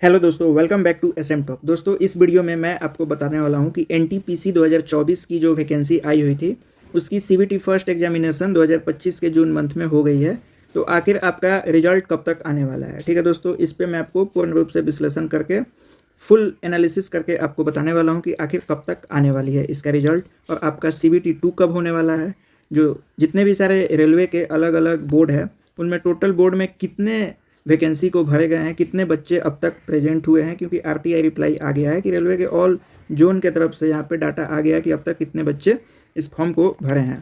Hello दोस्तों, welcome back to SM top. दोस्तों, इस वीडियो में मैं आपको बताने वाला हूं कि एनटीपीसी 2024 की जो वैकेंसी आई हुई थी उसकी सीबीटी फर्स्ट एग्जामिनेशन 2025 के जून मंथ में हो गई है। तो आखिर आपका रिजल्ट कब तक आने वाला है? ठीक है दोस्तों, इस पे मैं आपको पूर्ण रूप से विश्लेषण करके फुल एनालिसिस करके आपको बताने वाला हूँ कि आखिर कब तक आने वाली है इसका रिजल्ट, और आपका सीबीटी 2 कब होने वाला है। जो जितने भी सारे रेलवे के अलग अलग बोर्ड है उनमें टोटल बोर्ड में कितने वैकेंसी को भरे गए हैं, कितने बच्चे अब तक प्रेजेंट हुए हैं, क्योंकि आरटीआई रिप्लाई आ गया है कि रेलवे के ऑल जोन के तरफ से यहाँ पे डाटा आ गया है कि अब तक कितने बच्चे इस फॉर्म को भरे हैं।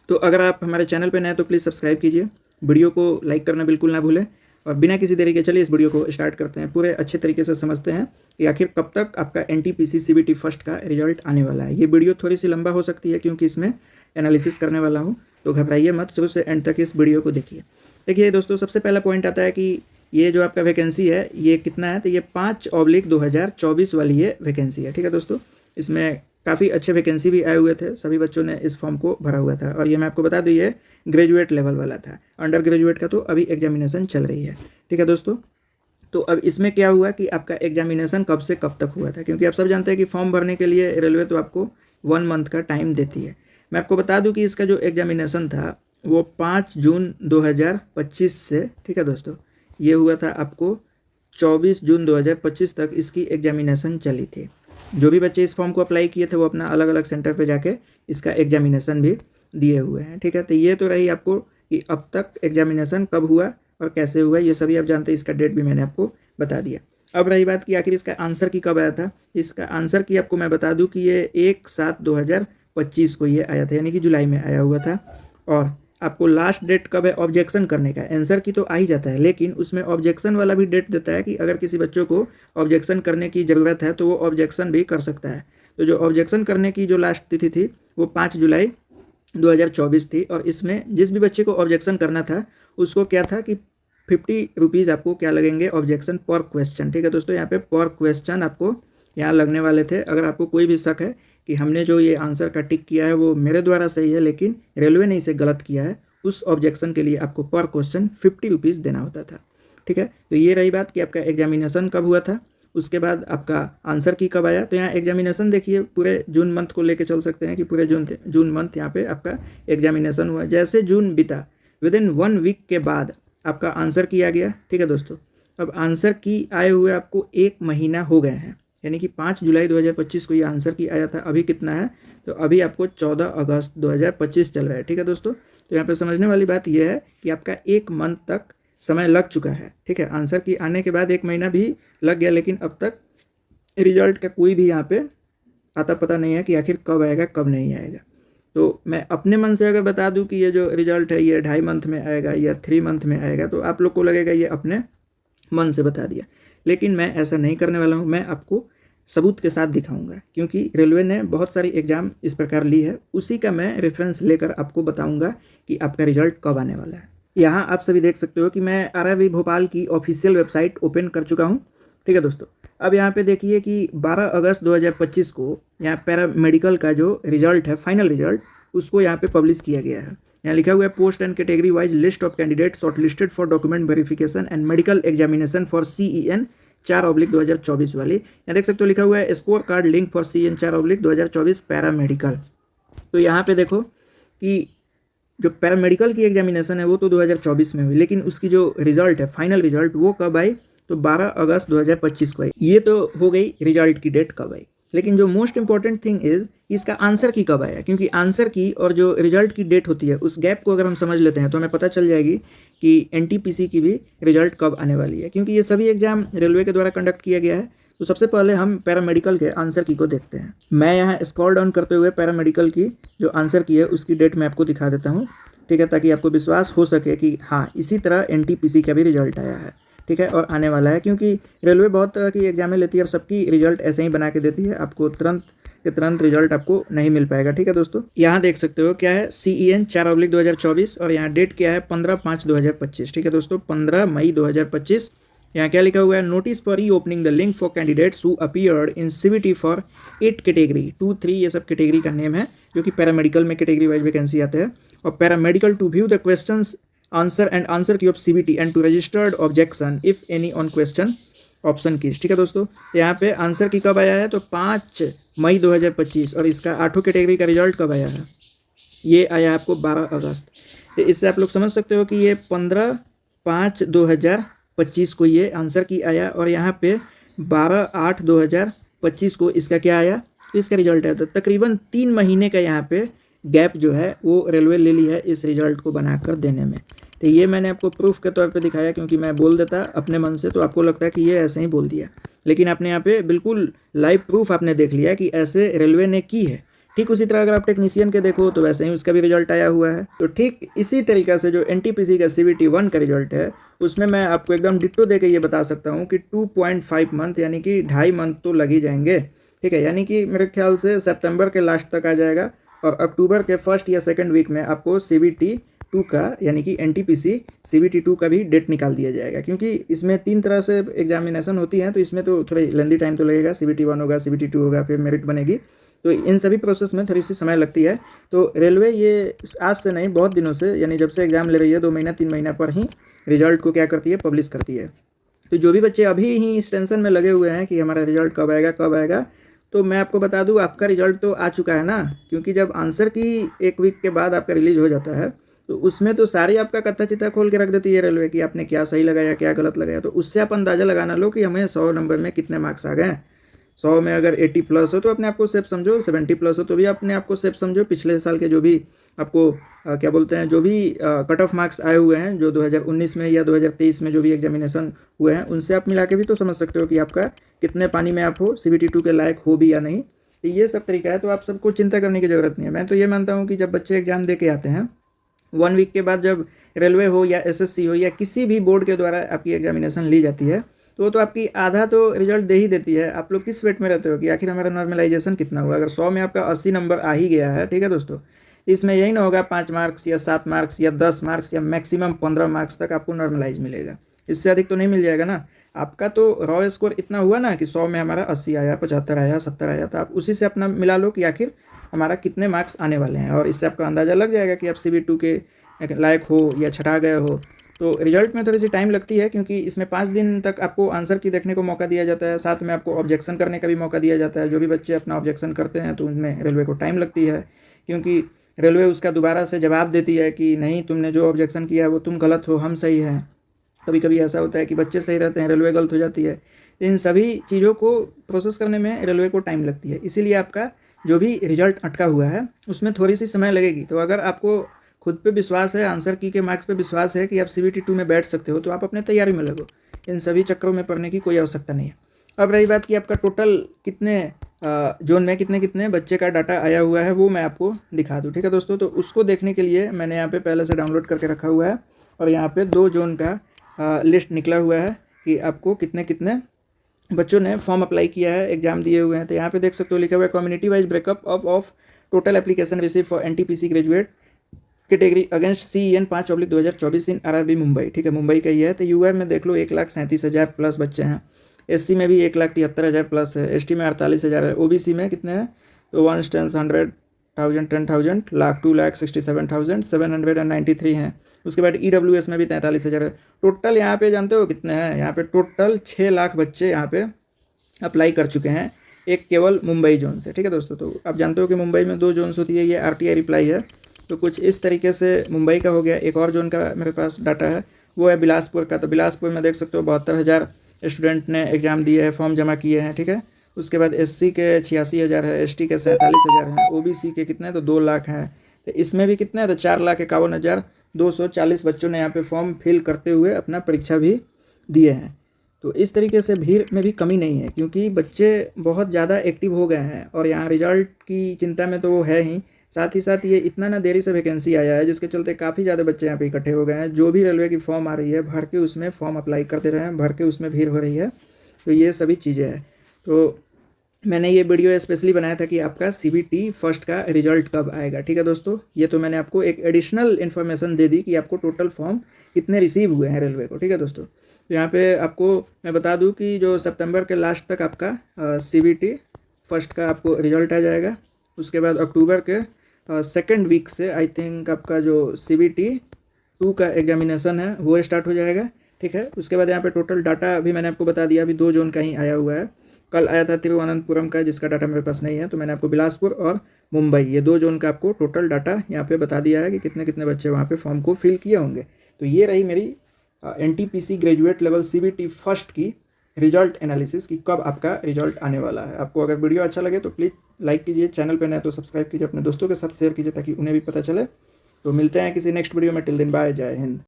तो अगर आप हमारे चैनल पर नए हैं तो प्लीज़ सब्सक्राइब कीजिए, वीडियो को लाइक करना बिल्कुल ना भूलें, और बिना किसी देरी के चलिए इस वीडियो को स्टार्ट करते हैं। पूरे अच्छे तरीके से समझते हैं कि आखिर कब तक आपका एनटीपीसी सीबीटी फर्स्ट का रिजल्ट आने वाला है। ये वीडियो थोड़ी सी लंबा हो सकती है क्योंकि इसमें एनालिसिस करने वाला हूँ, तो घबराइए मत, शुरू से एंड तक इस वीडियो को देखिए। देखिए दोस्तों, सबसे पहला पॉइंट आता है कि ये जो आपका वैकेंसी है ये कितना है, तो ये 5/2024 वाली ये वैकेंसी है। ठीक है दोस्तों, इसमें काफ़ी अच्छे वैकेंसी भी आए हुए थे, सभी बच्चों ने इस फॉर्म को भरा हुआ था। और ये मैं आपको बता दूँ ये ग्रेजुएट लेवल वाला था, अंडर ग्रेजुएट का तो अभी एग्जामिनेशन चल रही है। ठीक है दोस्तों, तो अब इसमें क्या हुआ कि आपका एग्जामिनेशन कब से कब तक हुआ था, क्योंकि आप सब जानते हैं कि फॉर्म भरने के लिए रेलवे तो आपको 1 मंथ का टाइम देती है। मैं आपको बता दूं कि इसका जो एग्जामिनेशन था वो 5 जून 2025 से, ठीक है दोस्तों, ये हुआ था आपको 24 जून 2025 तक इसकी एग्जामिनेशन चली थी। जो भी बच्चे इस फॉर्म को अप्लाई किए थे वो अपना अलग अलग सेंटर पे जाके इसका एग्जामिनेशन भी दिए हुए हैं। ठीक है, तो ये तो रही आपको कि अब तक एग्जामिनेशन कब हुआ और कैसे हुआ, ये सभी आप जानते हैं, इसका डेट भी मैंने आपको बता दिया। अब रही बात कि आखिर इसका आंसर की कब आया था। इसका आंसर की आपको मैं बता दूं कि ये 1/7/2025 को ये आया था, यानी कि जुलाई में आया हुआ था। और आपको लास्ट डेट कब है ऑब्जेक्शन करने का, आंसर की तो आ ही जाता है, लेकिन उसमें ऑब्जेक्शन वाला भी डेट देता है कि अगर किसी बच्चों को ऑब्जेक्शन करने की ज़रूरत है तो वो ऑब्जेक्शन भी कर सकता है। तो जो ऑब्जेक्शन करने की जो लास्ट तिथि थी वो 5 जुलाई 2024 थी। और इसमें जिस भी बच्चे को ऑब्जेक्शन करना था उसको क्या था कि 50 रुपीज़ आपको क्या लगेंगे ऑब्जेक्शन पर क्वेश्चन। ठीक है दोस्तों, यहाँ पे पर क्वेश्चन आपको यहाँ लगने वाले थे। अगर आपको कोई भी शक है कि हमने जो ये आंसर का टिक किया है वो मेरे द्वारा सही है लेकिन रेलवे ने इसे गलत किया है, उस ऑब्जेक्शन के लिए आपको पर क्वेश्चन 50 रुपीज़ देना होता था। ठीक है, तो ये रही बात कि आपका एग्जामिनेशन कब हुआ था, उसके बाद आपका आंसर की कब आया। तो यहाँ एग्जामिनेशन देखिए पूरे जून मंथ को लेके चल सकते हैं कि पूरे जून मंथ यहाँ पे आपका एग्जामिनेशन हुआ। जैसे जून बीता, विदिन 1 वीक के बाद आपका आंसर की आ गया। ठीक है दोस्तों, अब आंसर की आए हुए आपको 1 महीना हो गए हैं, यानी कि 5 जुलाई 2025 को ये आंसर की आया था। अभी कितना है, तो अभी आपको 14 अगस्त 2025 चल रहा है। ठीक है दोस्तों, तो यहाँ पे समझने वाली बात यह है कि आपका 1 मंथ तक समय लग चुका है। ठीक है, आंसर की आने के बाद 1 महीना भी लग गया, लेकिन अब तक रिजल्ट का कोई भी यहाँ पे आता पता नहीं है कि आखिर कब आएगा कब नहीं आएगा। तो मैं अपने मन से अगर बता दूं कि ये जो रिजल्ट है ये 2.5 मंथ में आएगा या 3 मंथ में आएगा, तो आप लोग को लगेगा ये अपने मन से बता दिया, लेकिन मैं ऐसा नहीं करने वाला हूँ। मैं आपको सबूत के साथ दिखाऊंगा, क्योंकि रेलवे ने बहुत सारी एग्जाम इस प्रकार ली है, उसी का मैं रेफरेंस लेकर आपको बताऊंगा कि आपका रिजल्ट कब आने वाला है। यहाँ आप सभी देख सकते हो कि मैं आरआरबी भोपाल की ऑफिशियल वेबसाइट ओपन कर चुका हूँ। ठीक है दोस्तों, अब यहाँ पे देखिए कि 12 अगस्त 2025 को यहाँ पैरामेडिकल का जो रिजल्ट है, फाइनल रिजल्ट, उसको यहाँ पे पब्लिश किया गया है। यहाँ लिखा हुआ है post and category wise list of candidate shortlisted for document verification and medical examination for CEN 4/2024 वाली। यहाँ देख सकते हो लिखा हुआ है score card link for CEN 4/2024 paramedical. तो यहाँ पे देखो कि जो पैरामेडिकल की एग्जामिनेशन है वो तो 2024 में हुई, लेकिन उसकी जो रिजल्ट है फाइनल रिजल्ट वो कब आई, तो 12 अगस्त 2025 को आई। ये तो हो गई रिजल्ट की डेट कब आई, लेकिन जो मोस्ट इंपॉर्टेंट थिंग इज इसका आंसर की कब आया, क्योंकि आंसर की और जो रिजल्ट की डेट होती है उस गैप को अगर हम समझ लेते हैं तो हमें पता चल जाएगी कि एनटीपीसी की भी रिजल्ट कब आने वाली है, क्योंकि ये सभी एग्जाम रेलवे के द्वारा कंडक्ट किया गया है। तो सबसे पहले हम पैरामेडिकल के आंसर की को देखते हैं। मैं यहाँ स्क्रॉल डाउन करते हुए पैरामेडिकल की जो आंसर की है उसकी डेट मैं आपको दिखा देता हूँ। ठीक है, ताकि आपको विश्वास हो सके कि हाँ इसी तरह एनटीपीसी का भी रिजल्ट आया है। ठीक है, और आने वाला है, क्योंकि रेलवे बहुत तरह की एग्जामें लेती है और सबकी रिजल्ट ऐसे ही बना के देती है, आपको तुरंत के तुरंत रिजल्ट आपको नहीं मिल पाएगा। ठीक है दोस्तों, यहाँ देख सकते हो क्या है CEN 4/2024 और यहाँ डेट क्या है 15/5/2025। ठीक है दोस्तों, 15 मई 2025। यहाँ क्या लिखा हुआ है, नोटिस फॉर री opening the link for candidates who appeared in CBT for 8 category 2, 3, ये सब कैटेगरी का नेम है, जो कि पैरामेडिकल में कैटेगरी वाइज वैकेंसी आते हैं। और paramedical to view the questions answer and answer key of CBT and to registered objection if any on question option keys. ठीक है दोस्तों, तो यहाँ पे आंसर की कब आया है तो 5 मई 2025, और इसका 8 कैटेगरी का रिजल्ट कब आया है, ये आया आपको 12 अगस्त। तो इससे आप लोग समझ सकते हो कि ये 15/5/2025 को ये आंसर की आया, और यहाँ पे 12/8/2025 को इसका क्या आया, तो इसका रिजल्ट आया। तो तकरीबन 3 महीने का यहाँ पे गैप जो है वो रेलवे ले ली है इस रिजल्ट को बनाकर देने में। तो ये मैंने आपको प्रूफ के तौर पे दिखाया, क्योंकि मैं बोल देता अपने मन से तो आपको लगता है कि ये ऐसे ही बोल दिया, लेकिन आपने यहाँ पे बिल्कुल लाइव प्रूफ आपने देख लिया कि ऐसे रेलवे ने की है। ठीक उसी तरह अगर आप टेक्नीशियन के देखो तो वैसे ही उसका भी रिजल्ट आया हुआ है। तो ठीक इसी तरीक़ा से जो एनटीपीसी का CBT 1 का रिजल्ट है उसमें मैं आपको एकदम डिट्टो दे के ये बता सकता हूँ कि 2.5 मंथ यानी कि 2.5 मंथ तो लग ही जाएंगे। ठीक है, यानी कि मेरे ख्याल से सितंबर के लास्ट तक आ जाएगा, और अक्टूबर के फर्स्ट या सेकेंड वीक में आपको CBT 2 का यानी कि NTPC CBT 2 का भी डेट निकाल दिया जाएगा। क्योंकि इसमें 3 तरह से एग्जामिनेशन होती हैं, तो इसमें तो थोड़ा लेंदी टाइम तो लगेगा। CBT 1 होगा, CBT 2 होगा, फिर मेरिट बनेगी, तो इन सभी प्रोसेस में थोड़ी सी समय लगती है। तो रेलवे ये आज से नहीं, बहुत दिनों से, यानी जब से एग्ज़ाम ले रही है 2 महीना 3 महीना पर ही रिजल्ट को क्या करती है, पब्लिश करती है। तो जो भी बच्चे अभी ही इस टेंशन में लगे हुए हैं कि हमारा रिजल्ट कब आएगा, तो मैं आपको बता दूं आपका रिजल्ट तो आ चुका है ना। क्योंकि जब आंसर की 1 वीक के बाद आपका रिलीज हो जाता है तो उसमें तो सारी आपका कत्था चित्ता खोल के रख देती है रेलवे कि आपने क्या सही लगाया क्या गलत लगाया। तो उससे आप अंदाज़ा लगाना लो कि हमें 100 नंबर में कितने मार्क्स आ गए। 100 में अगर 80 प्लस हो तो अपने आप को सेफ समझो, 70 प्लस हो तो भी अपने आप को सेफ समझो। पिछले साल के जो भी आपको क्या बोलते हैं, जो भी कट ऑफ मार्क्स आए हुए हैं जो 2019 में या 2023 में जो भी एग्जामिनेशन हुए हैं उनसे आप मिला के भी तो समझ सकते हो कि आपका कितने पानी में आप हो, CBT 2 के लायक हो भी या नहीं। तो ये सब तरीका है, तो आप सबको चिंता करने की ज़रूरत नहीं है। मैं तो ये मानता हूँ कि जब बच्चे एग्जाम दे के आते हैं 1 वीक के बाद, जब रेलवे हो या SSC हो या किसी भी बोर्ड के द्वारा आपकी एग्जामिनेशन ली जाती है, तो आपकी आधा तो रिजल्ट दे ही देती है। आप लोग किस वेट में रहते हो कि आखिर हमारा नॉर्मलाइजेशन कितना हुआ। अगर 100 में आपका 80 नंबर आ ही गया है, ठीक है दोस्तों, इसमें यही ना होगा 5 मार्क्स या 7 मार्क्स या 10 मार्क्स या मैक्सिमम 15 मार्क्स तक आपको नॉर्मलाइज मिलेगा। इससे अधिक तो नहीं मिल जाएगा ना। आपका तो रॉ स्कोर इतना हुआ ना कि 100 में हमारा 80 आया, 75 आया, 70 आया, तो आप उसी से अपना मिला लो कि आखिर हमारा कितने मार्क्स आने वाले हैं, और इससे आपका अंदाज़ा लग जाएगा कि आप CBT 2 के लायक हो या छटा गए हो। तो रिजल्ट में थोड़ी सी टाइम लगती है, क्योंकि इसमें 5 दिन तक आपको आंसर की देखने को मौका दिया जाता है, साथ में आपको ऑब्जेक्शन करने का भी मौका दिया जाता है। जो भी बच्चे अपना ऑब्जेक्शन करते हैं तो उनमें रेलवे को टाइम लगती है, क्योंकि रेलवे उसका दोबारा से जवाब देती है कि नहीं, तुमने जो ऑब्जेक्शन किया है वो तुम गलत हो, हम सही हैं। कभी कभी ऐसा होता है कि बच्चे सही रहते हैं, रेलवे गलत हो जाती है। इन सभी चीज़ों को प्रोसेस करने में रेलवे को टाइम लगती है, इसीलिए आपका जो भी रिजल्ट अटका हुआ है उसमें थोड़ी सी समय लगेगी। तो अगर आपको खुद पे विश्वास है, आंसर की के मार्क्स पे विश्वास है कि आप CBT 2 में बैठ सकते हो, तो आप अपने तैयारी में लगो। इन सभी चक्करों में पढ़ने की कोई आवश्यकता नहीं है। अब रही बात कि आपका टोटल कितने जोन में कितने बच्चे का डाटा आया हुआ है, वो मैं आपको दिखा दूँ। ठीक है दोस्तों, तो उसको देखने के लिए मैंने यहाँ पे पहले से डाउनलोड करके रखा हुआ है, और यहाँ पे 2 जोन का लिस्ट निकला हुआ है कि आपको कितने बच्चों ने फॉर्म अप्लाई किया है, एग्जाम दिए हुए हैं। तो यहाँ पे देख सकते हो लिखा हुआ है community wise breakup of total application receive for NTPC graduate category against CEN 5/2024 in RRB Mumbai. ठीक है, मुंबई का ही है। तो UR में देख लो 1,37,000 प्लस बच्चे हैं, SC में भी 1,73,000 प्लस है, ST में 48,000 है, OBC में कितने हैं तो 100,000 10,000 लाख 2,67,793 हैं। उसके बाद EWS में भी 43,000 है। टोटल यहाँ पे जानते हो कितने हैं, यहाँ पे टोटल 6 लाख बच्चे यहाँ पे अप्लाई कर चुके हैं, एक केवल मुंबई जोन से। ठीक है दोस्तों, तो आप जानते हो कि मुंबई में 2 जोन्स होती है, ये RTI रिप्लाई है। तो कुछ इस तरीके से मुंबई का हो गया। एक और जोन का मेरे पास डाटा है, वो है बिलासपुर का। तो बिलासपुर में देख सकते हो 72,000 स्टूडेंट ने एग्ज़ाम दिए हैं, फॉर्म जमा किए हैं। ठीक है, उसके बाद SC के 86,000 है, ST के 47,000 हैं, OBC के कितने तो 2 लाख हैं। तो इसमें भी कितने हैं तो 4,51,240 बच्चों ने यहाँ पे फॉर्म फिल करते हुए अपना परीक्षा भी दिए हैं। तो इस तरीके से भीड़ में भी कमी नहीं है, क्योंकि बच्चे बहुत ज़्यादा एक्टिव हो गए हैं, और यहाँ रिजल्ट की चिंता में तो वो है ही, साथ ही साथ ये इतना ना देरी से वैकेंसी आया है जिसके चलते काफ़ी ज़्यादा बच्चे यहाँ पे इकट्ठे हो गए हैं। जो भी रेलवे की फॉर्म आ रही है भर के उसमें फॉर्म अप्लाई करते रहे हैं, भर के उसमें भीड़ हो रही है। तो ये सभी चीज़ें हैं। तो मैंने ये वीडियो स्पेशली बनाया था कि आपका CBT फर्स्ट का रिजल्ट कब आएगा। ठीक है दोस्तों, ये तो मैंने आपको एक एडिशनल इन्फॉर्मेशन दे दी कि आपको टोटल फॉर्म कितने रिसीव हुए हैं रेलवे को। ठीक है दोस्तों, तो यहाँ पे आपको मैं बता दूँ कि जो सितंबर के लास्ट तक आपका CBT फर्स्ट का आपको रिजल्ट आ जाएगा। उसके बाद अक्टूबर के सेकेंड वीक से आई थिंक आपका जो CBT 2 का एग्जामिनेशन है वो स्टार्ट हो जाएगा, ठीक है। उसके बाद यहाँ पे टोटल डाटा अभी मैंने आपको बता दिया, अभी 2 जोन का ही आया हुआ है। कल आया था तिरुवनंतपुरम का, जिसका डाटा मेरे पास नहीं है, तो मैंने आपको बिलासपुर और मुंबई ये 2 जोन का आपको टोटल डाटा यहाँ पे बता दिया है कि कितने कितने बच्चे वहाँ पे फॉर्म को फिल किए होंगे। तो ये रही मेरी NTPC graduate level CBT first की रिजल्ट एनालिसिस कि कब आपका रिजल्ट आने वाला है। आपको अगर वीडियो अच्छा लगे तो प्लीज़ लाइक कीजिए, चैनल पर नए तो सब्सक्राइब कीजिए, अपने दोस्तों के साथ शेयर कीजिए ताकि उन्हें भी पता चले। तो मिलते हैं किसी नेक्स्ट वीडियो में। टिल दिन बाय, जय हिंद।